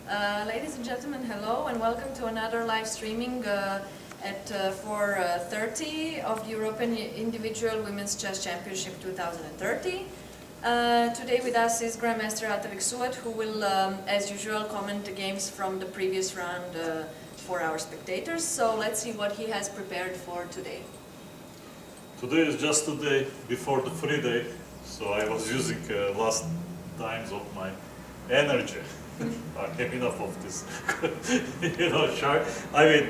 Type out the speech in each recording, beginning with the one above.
Ladies and gentlemen, hello and welcome to another live streaming at 4:30 of the European Individual Women's Chess Championship 2030. Today with us is Grandmaster AlexandraRUS, who will, as usual, comment the games from the previous round for our spectators. So let's see what he has prepared for today. Today is just the day before the free day, so I was using last times of my energy. I have enough of this, sure. I mean,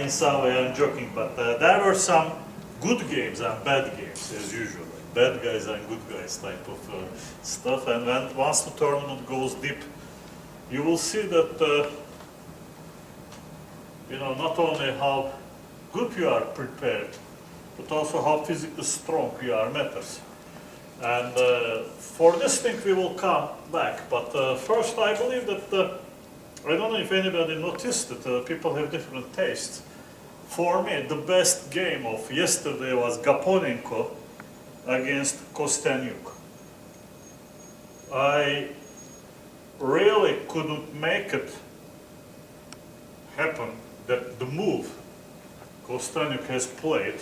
in some way I'm joking, but there were some good games and bad games, as usual. Bad guys and good guys type of stuff. And once the tournament goes deep, you will see that, not only how good you are prepared, but also how physically strong you are matters. And for this thing we will come back, but first I believe that, I don't know if anybody noticed that people have different tastes. For me, the best game of yesterday was Gaponenko against Kosteniuk. I really couldn't make it happen that the move Kosteniuk has played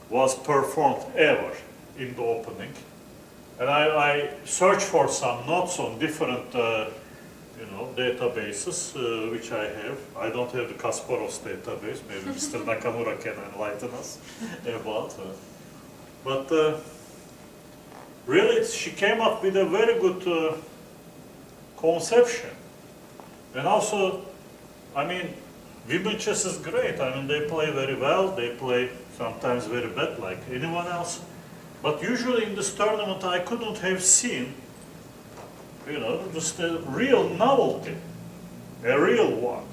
was performed ever in the opening. And I searched for some notes on different databases, which I have. I don't have the Kasparov's database, maybe Mr. Nakamura can enlighten us about. But really, she came up with a very good conception. And also, I mean, women chess is great. I mean, they play very well. They play sometimes very bad, like anyone else. But usually in this tournament, I couldn't have seen, just a real novelty, a real one.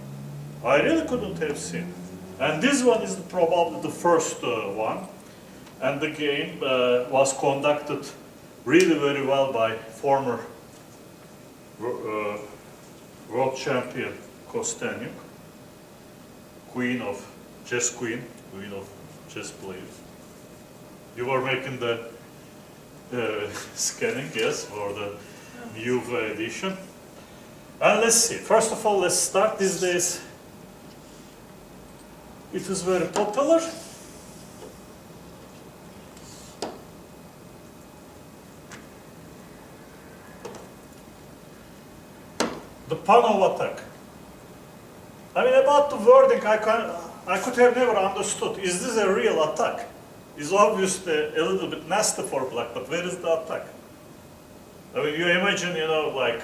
I really couldn't have seen. And this one is probably the first one. And the game was conducted really very well by former world champion Kosteniuk, queen of chess players. You were making the scanning, yes, for the new edition. And let's see. First of all, let's start. These days, it is very popular. The Panov attack. I mean, about the wording, I could have never understood. Is this a real attack? It's obviously a little bit nasty for black, but where is the attack? I mean, you imagine, like,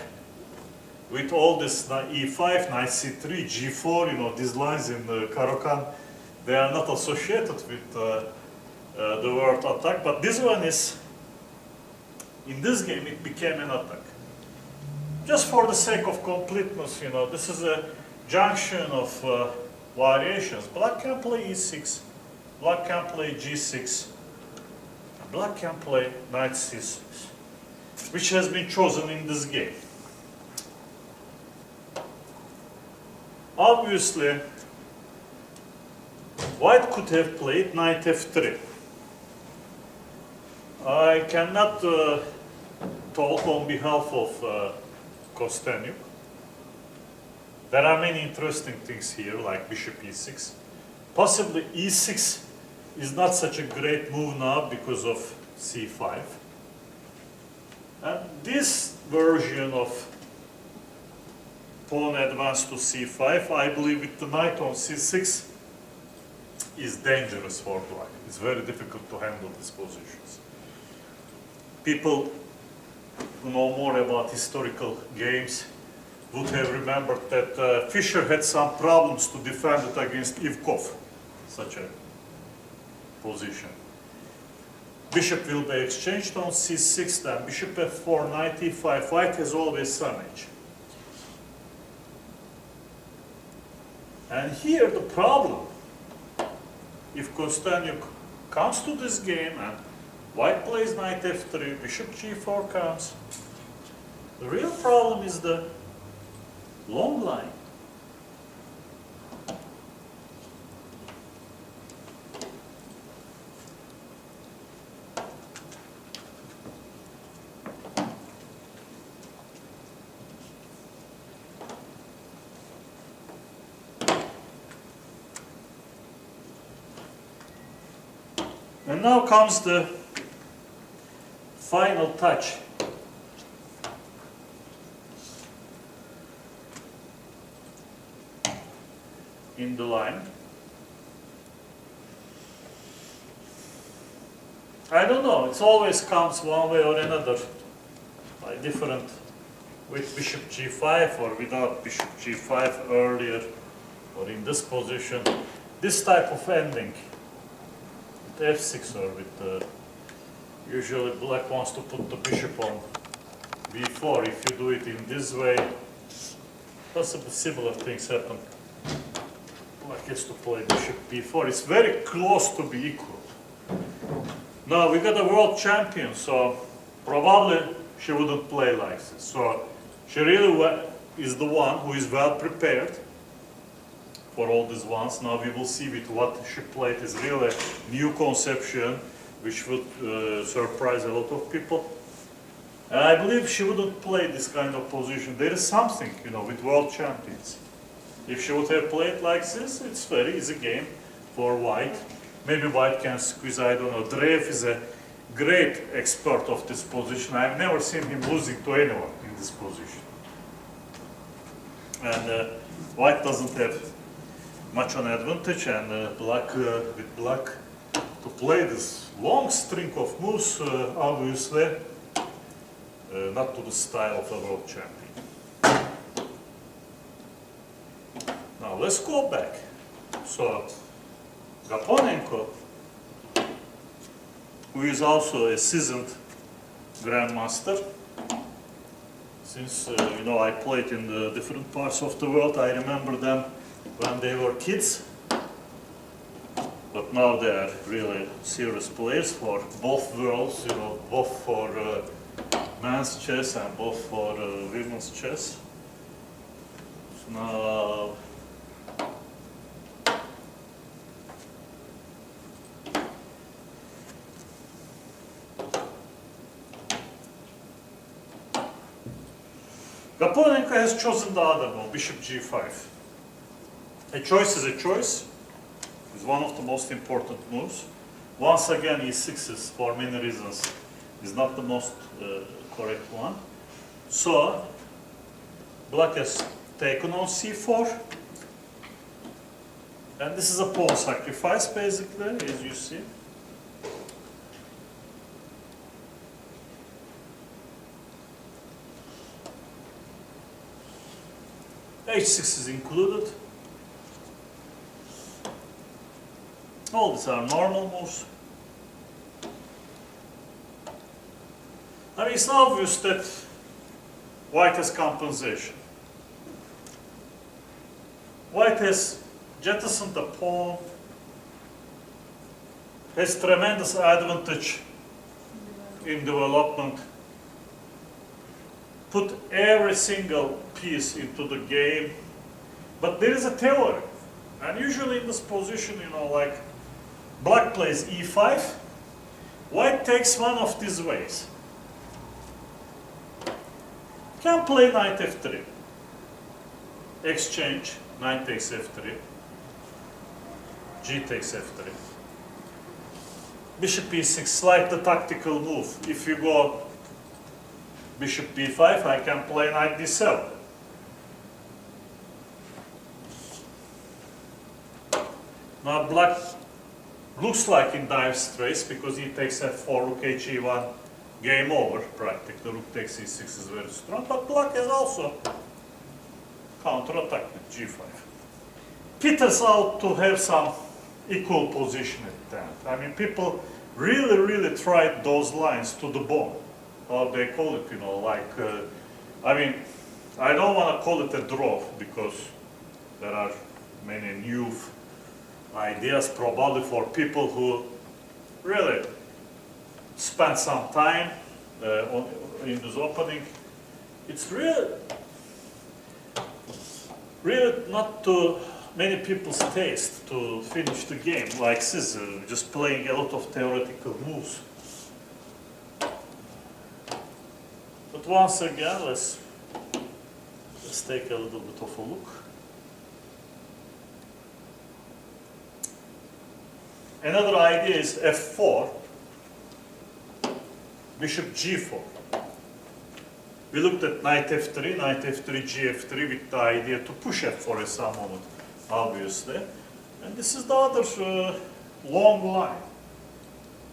with all this e5, knight c3, g4, these lines in the Caro-Kann, they are not associated with the word attack, but this one is, in this game, it became an attack. Just for the sake of completeness, this is a junction of variations. Black can play e6. Black can play g6, black can play knight c6, which has been chosen in this game. Obviously, white could have played knight f3. I cannot talk on behalf of Kosteniuk. There are many interesting things here, like bishop e6. Possibly e6 is not such a great move now because of c5. And this version of pawn advance to c5, I believe with the knight on c6 is dangerous for black. It's very difficult to handle these positions. People who know more about historical games would have remembered that Fischer had some problems to defend it against Ivkov, such a position. Bishop will be exchanged on c6, then bishop f4, knight e5. White has always some edge. And here the problem, if Kosteniuk comes to this game and white plays knight f3, bishop g4 comes, the real problem is the long line. And now comes the final touch. In the line. I don't know, it always comes one way or another, by different, with bishop g5 or without bishop g5 earlier, or in this position. This type of ending, with f6 or with, usually black wants to put the bishop on b4. If you do it in this way, possibly similar things happen. Black has to play bishop b4. It's very close to be equal. Now we got a world champion, so probably she wouldn't play like this. So she really is the one who is well prepared for all these ones. Now we will see with what she played is really a new conception, which would surprise a lot of people. And I believe she wouldn't play this kind of position. There is something, you know, with world champions. If she would have played like this, it's very easy game for white. Maybe white can squeeze, I don't know. Dreev is a great expert of this position. I've never seen him losing to anyone in this position. And white doesn't have much an advantage, and black, with black to play this long string of moves, obviously not to the style of a world champion. Now let's go back. So Gaponenko, who is also a seasoned grandmaster, since you know, I played in the different parts of the world. I remember them when they were kids, but now they are really serious players for both worlds, you know, both for men's chess and both for women's chess. So now Gaponenko has chosen the other move, bishop g5. A choice is a choice. It's one of the most important moves. Once again, e6 is, for many reasons, is not the most correct one. So, black has taken on c4. And this is a pawn sacrifice, basically, as you see. h6 is included. All these are normal moves. I mean, it's obvious that white has compensation. White has jettisoned the pawn, has tremendous advantage in development, put every single piece into the game, but there is a theory, and usually in this position, you know, like black plays e5, white takes one of these ways. Can play knight f3, exchange, knight takes f3, g takes f3, bishop e6, slightly tactical move. If you go bishop b5, I can play knight d7. Now black looks like in dire straits because he takes f4, rook h1, game over practically. Rook takes e6 is very strong, but black has also counter-attack with g5. Peters out to have some equal position at that. I mean, people really tried those lines to the bone. How they call it, you know, like, I mean, I don't want to call it a draw because there are many new ideas probably for people who really spend some time in this opening. It's really not to many people's taste to finish the game like this, just playing a lot of theoretical moves. But once again, let's take a little bit of a look. Another idea is f4, bishop g4. We looked at knight f3, gf3 with the idea to push f4 at some moment, obviously. And this is the other long line.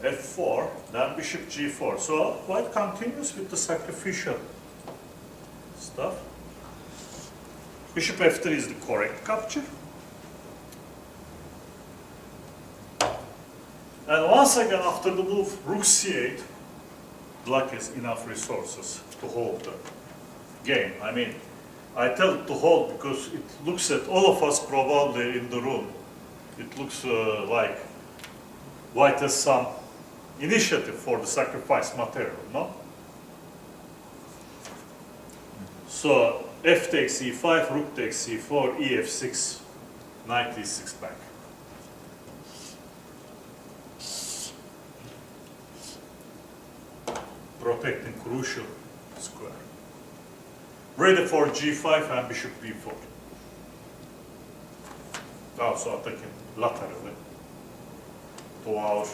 f4, then bishop g4. So white continues with the sacrificial stuff. Bishop f3 is the correct capture. And once again, after the move rook c8, black has enough resources to hold the game. I mean, I tell it to hold because it looks at all of us probably in the room. It looks like white has some initiative for the sacrifice material, no? So f takes e5, rook takes c4, ef6, knight e6 back. Protecting crucial square. Ready for g5 and bishop b4. Also attacking laterally to our,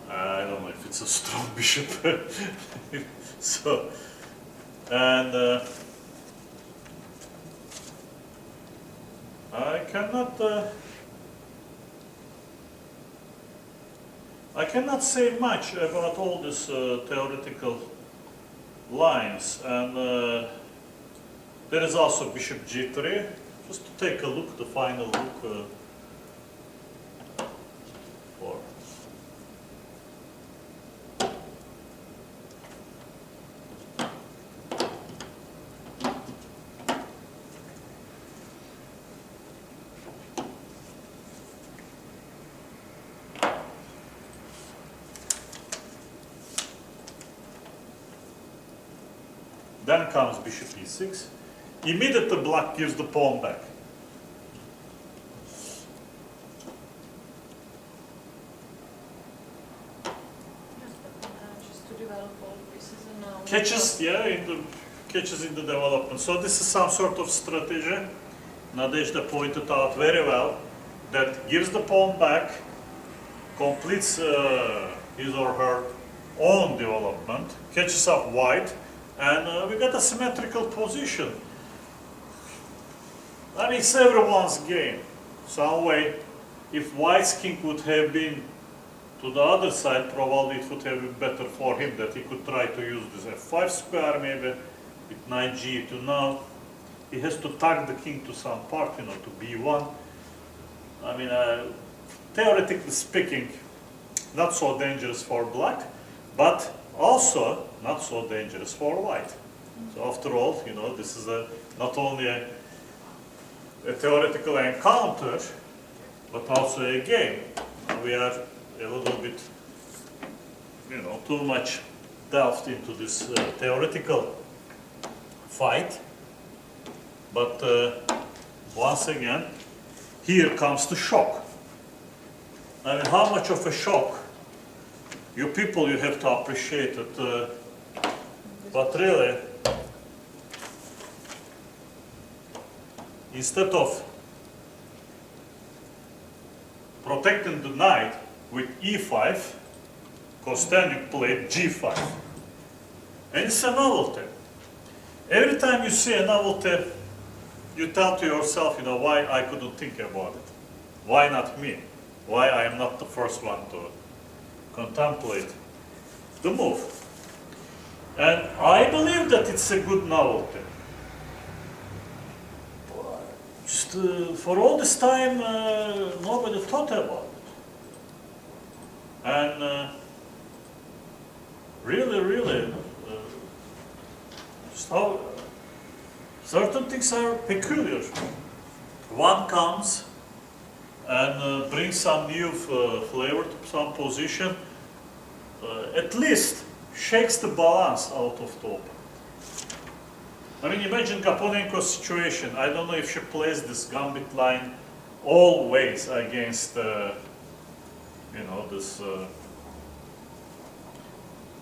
I don't know if it's a strong bishop. So, and I cannot say much about all these theoretical lines, and there is also bishop g3. Just to take a look, the final look for. Then comes bishop e6. Immediately black gives the pawn back. Just to develop all pieces and now. Catches, yeah, catches in the development. So this is some sort of strategy. Nadezhda pointed out very well that gives the pawn back, completes his or her own development, catches up white, and we got a symmetrical position. I mean, it's everyone's game. Some way, if white's king would have been to the other side, probably it would have been better for him that he could try to use this f5 square maybe with knight g2. Now he has to tag the king to some part, you know, to b1. I mean, theoretically speaking, not so dangerous for black, but also not so dangerous for white. So after all, you know, this is not only a theoretical encounter, but also a game. We are a little bit, you know, too much delved into this theoretical fight. But once again, here comes the shock. I mean, how much of a shock you people, you have to appreciate it. But really, instead of protecting the knight with e5, Kosteniuk played g5. And it's a novelty. Every time you see a novelty, you tell to yourself, you know, why I couldn't think about it? Why not me? Why I am not the first one to contemplate the move? And I believe that it's a good novelty. Just for all this time, nobody thought about it. And really, just how certain things are peculiar. One comes and brings some new flavor to some position, at least shakes the balance out of the open. I mean, imagine Gaponenko's situation. I don't know if she plays this gambit line always against, you know, this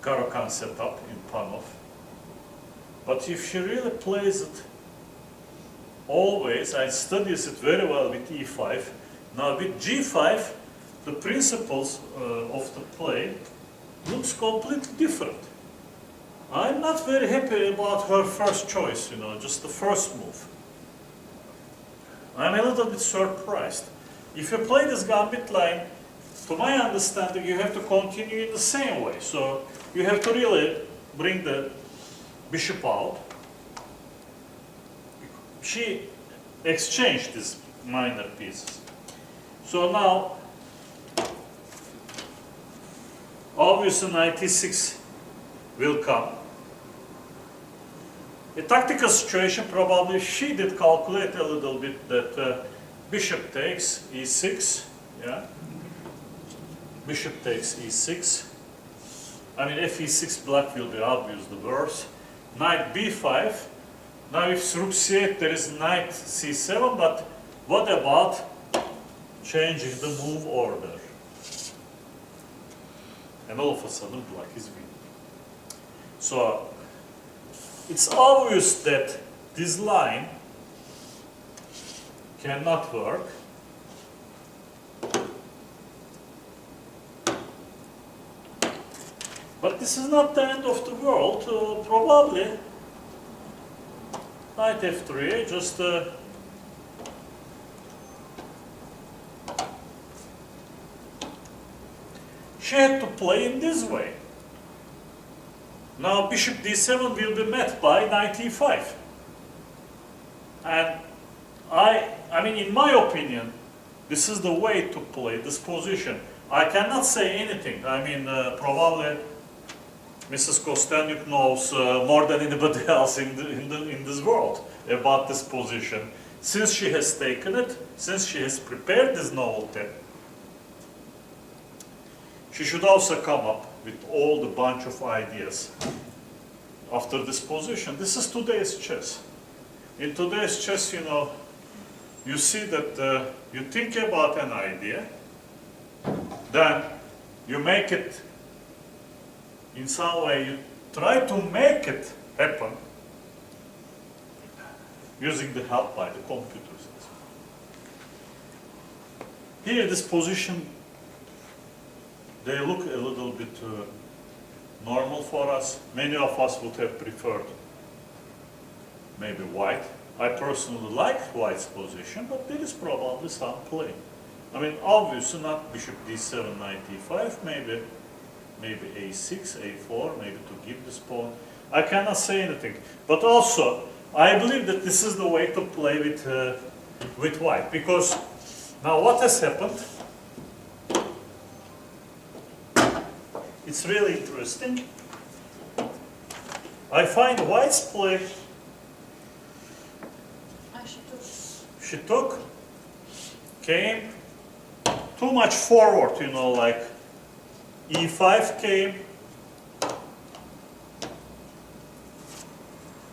Caro-Kann setup in Panov. But if she really plays it always and studies it very well with e5, Now with g5, the principles of the play looks completely different. I'm not very happy about her first choice, you know, just the first move. I'm a little bit surprised. If you play this gambit line, to my understanding, you have to continue in the same way. So you have to really bring the bishop out. She exchanged these minor pieces. So now, obviously knight e6 will come. A tactical situation, probably she did calculate a little bit that bishop takes e6, yeah. Bishop takes e6. I mean, if e6 black will be obvious, the worst. Knight b5. Now if rook c8, there is knight c7, but what about changing the move order? And all of a sudden black is winning. So it's obvious that this line cannot work. But this is not the end of the world. Probably knight f3, just she had to play in this way. Now bishop d7 will be met by knight e5. And I mean, in my opinion, this is the way to play this position. I cannot say anything. I mean, probably Mrs. Kosteniuk knows more than anybody else in this world about this position. Since she has taken it, since she has prepared this novelty, she should also come up with all the bunch of ideas after this position. This is today's chess. In today's chess, you know, you see that you think about an idea, then you make it in some way, you try to make it happen using the help by the computers. Here, this position, they look a little bit normal for us. Many of us would have preferred maybe white. I personally like white's position, but there is probably some play. I mean, obviously not bishop d7, knight e5, maybe a6, a4, maybe to give this pawn. I cannot say anything. But also, I believe that this is the way to play with white. Because now what has happened? It's really interesting. I find white's play, she took, came too much forward, you know, like e5 came.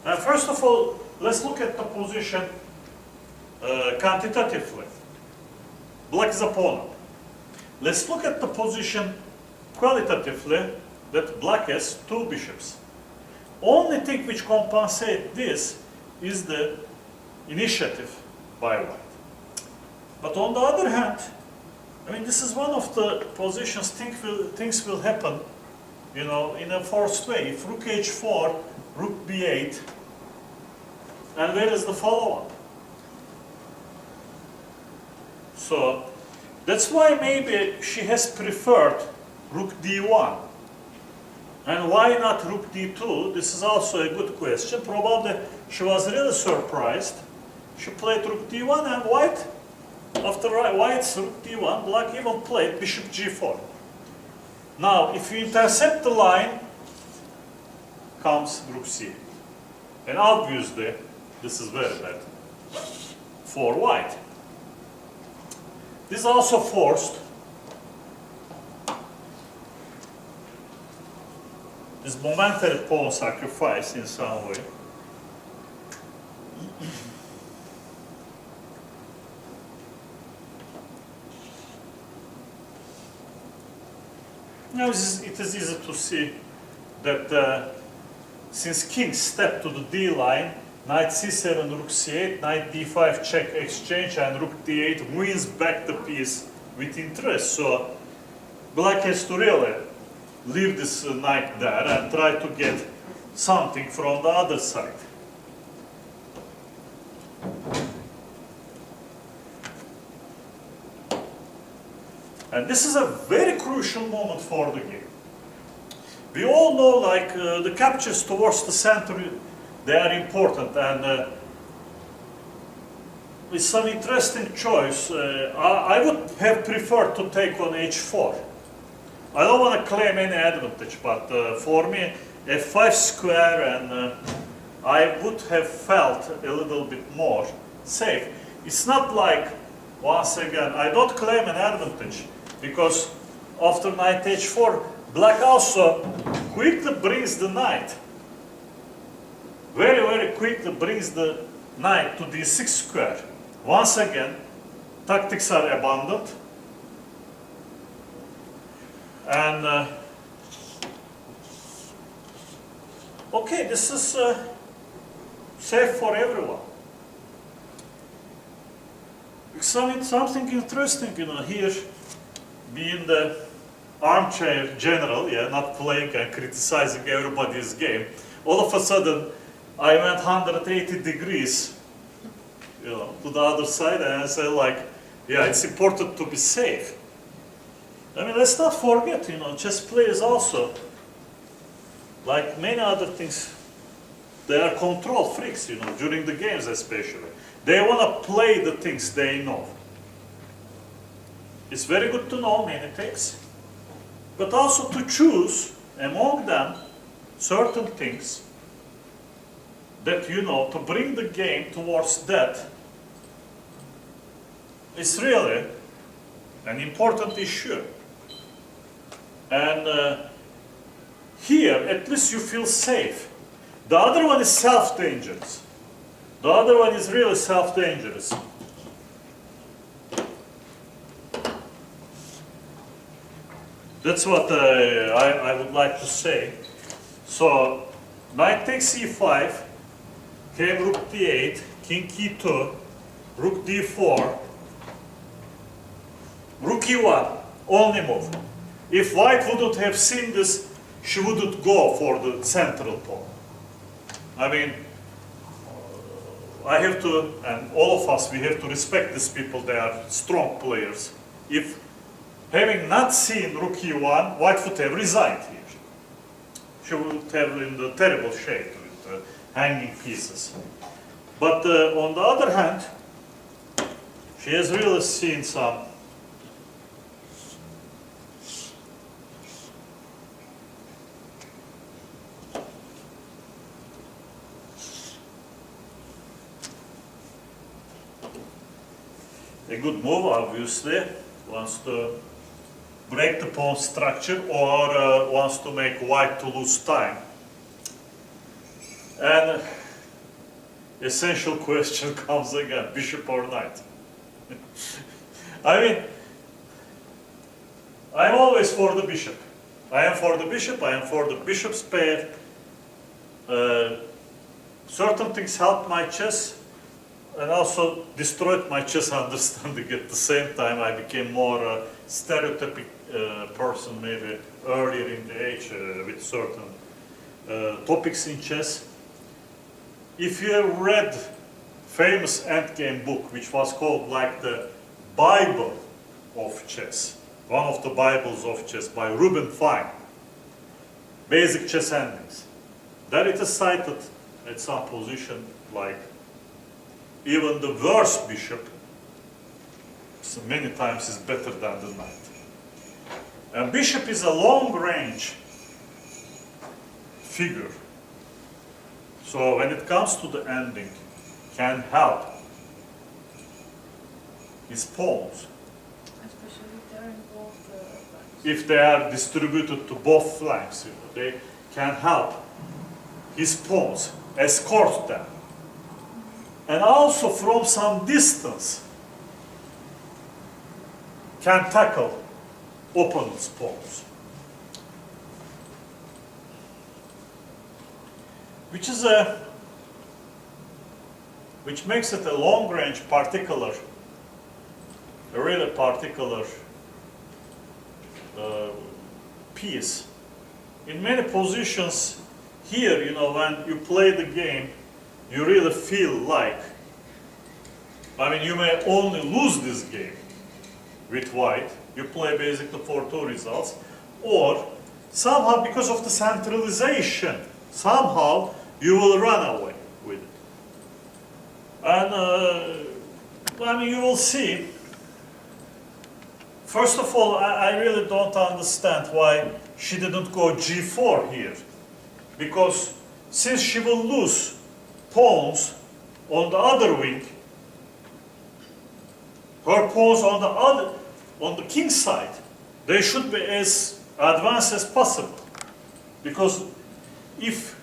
And first of all, let's look at the position quantitatively. Black is a pawn. Let's look at the position qualitatively, that black has two bishops. Only thing which compensates this is the initiative by white. But on the other hand, I mean, this is one of the positions things will happen, you know, in a forced way. If rook h4, rook b8, and where is the follow-up? So that's why maybe she has preferred rook d1. And why not rook d2? This is also a good question. Probably she was really surprised. She played rook d1 and white, after white's rook d1, black even played bishop g4. Now, if you intercept the line, comes rook c8. And obviously, this is very bad for white. This is also forced. This momentary pawn sacrifice in some way. Now it is easy to see that since king stepped to the d line, knight c7, rook c8, knight d5 check exchange, and rook d8 wins back the piece with interest. So black has to really leave this knight there and try to get something from the other side. And this is a very crucial moment for the game. We all know, like, the captures towards the center, they are important, and with some interesting choice, I would have preferred to take on h4. I don't want to claim any advantage, but for me, f5 square, and I would have felt a little bit more safe. It's not like, once again, I don't claim an advantage, because after knight h4, black also quickly brings the knight. Very, very quickly brings the knight to d6 square. Once again, tactics are abundant. And okay, this is safe for everyone. Something interesting, here, being the armchair general, not playing and criticizing everybody's game, all of a sudden I went 180 degrees, to the other side, and I said, like, it's important to be safe. I mean, let's not forget, chess players also, like many other things, they are control freaks, during the games especially. They want to play the things they know. It's very good to know many things, but also to choose among them certain things that to bring the game towards that is really an important issue. And here, at least you feel safe. The other one is self-dangerous. The other one is really self-dangerous. That's what I would like to say. So, knight takes e5, came rook d8, king e2, rook d4, rook e1, only move. If white wouldn't have seen this, she wouldn't go for the central pawn. I mean, I have to, and all of us, we have to respect these people, they are strong players. If, having not seen rook e1, white would have resigned here. She would have in the terrible shape with hanging pieces. But on the other hand, she has really seen some a good move, obviously, wants to break the pawn structure or wants to make white to lose time. And essential question comes again, bishop or knight. I mean, I'm always for the bishop. I am for the bishop, I am for the bishop's pair. Certain things help my chess and also destroyed my chess understanding at the same time. I became more stereotypic person maybe earlier in the age with certain topics in chess. If you have read famous endgame book which was called like the Bible of chess, one of the Bibles of chess by Reuben Fine, Basic Chess Endings, there it is cited at some position like even the worst bishop so many times is better than the knight. And bishop is a long-range figure. So when it comes to the ending, can help his pawns. Especially if they're in both flanks. If they are distributed to both flanks, they can help his pawns, escort them. And also from some distance can tackle opponent's pawns. Which is which makes it a long-range particular, a really particular piece. In many positions here, you know, when you play the game, you really feel like, I mean, you may only lose this game with white. You play basically for two results, or somehow because of the centralization, somehow you will run away with it. And I mean, you will see. First of all, I really don't understand why she didn't go g4 here, because since she will lose pawns on the other wing, her pawns on the king side, they should be as advanced as possible. Because if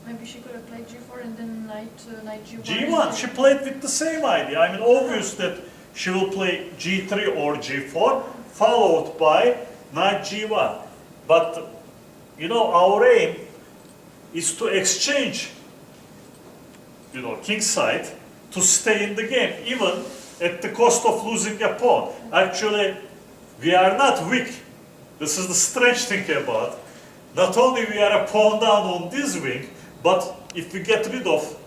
Maybe she could have played g4 and then knight g1. g1, she played with the same idea. I mean, obvious that she will play g3 or g4, followed by knight g1. But, you know, our aim is to exchange, you know, king side to stay in the game, even at the cost of losing a pawn. Actually, we are not weak. This is the strange thing about. Not only we are a pawn down on this wing, but if we get rid of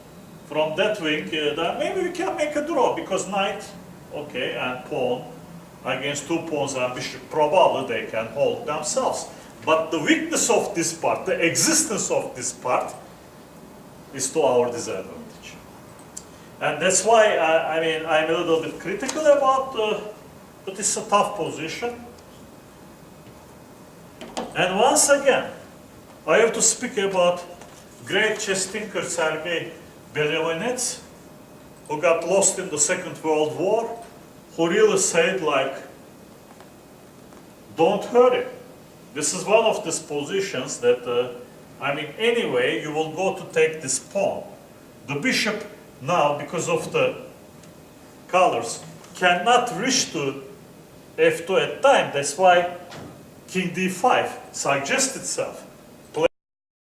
from that wing, then maybe we can make a draw, because knight, okay, and pawn against two pawns and bishop, probably they can hold themselves. But the weakness of this part, the existence of this part, is to our disadvantage. And that's why, I mean, I'm a little bit critical about, but it's a tough position. And once again, I have to speak about great chess thinker Sergei Belyovanets, who got lost in the Second World War, who really said, like, don't hurry. This is one of these positions that, I mean, anyway, you will go to take this pawn. The bishop now, because of the colors, cannot reach to f2 at time. That's why king d5 suggests itself.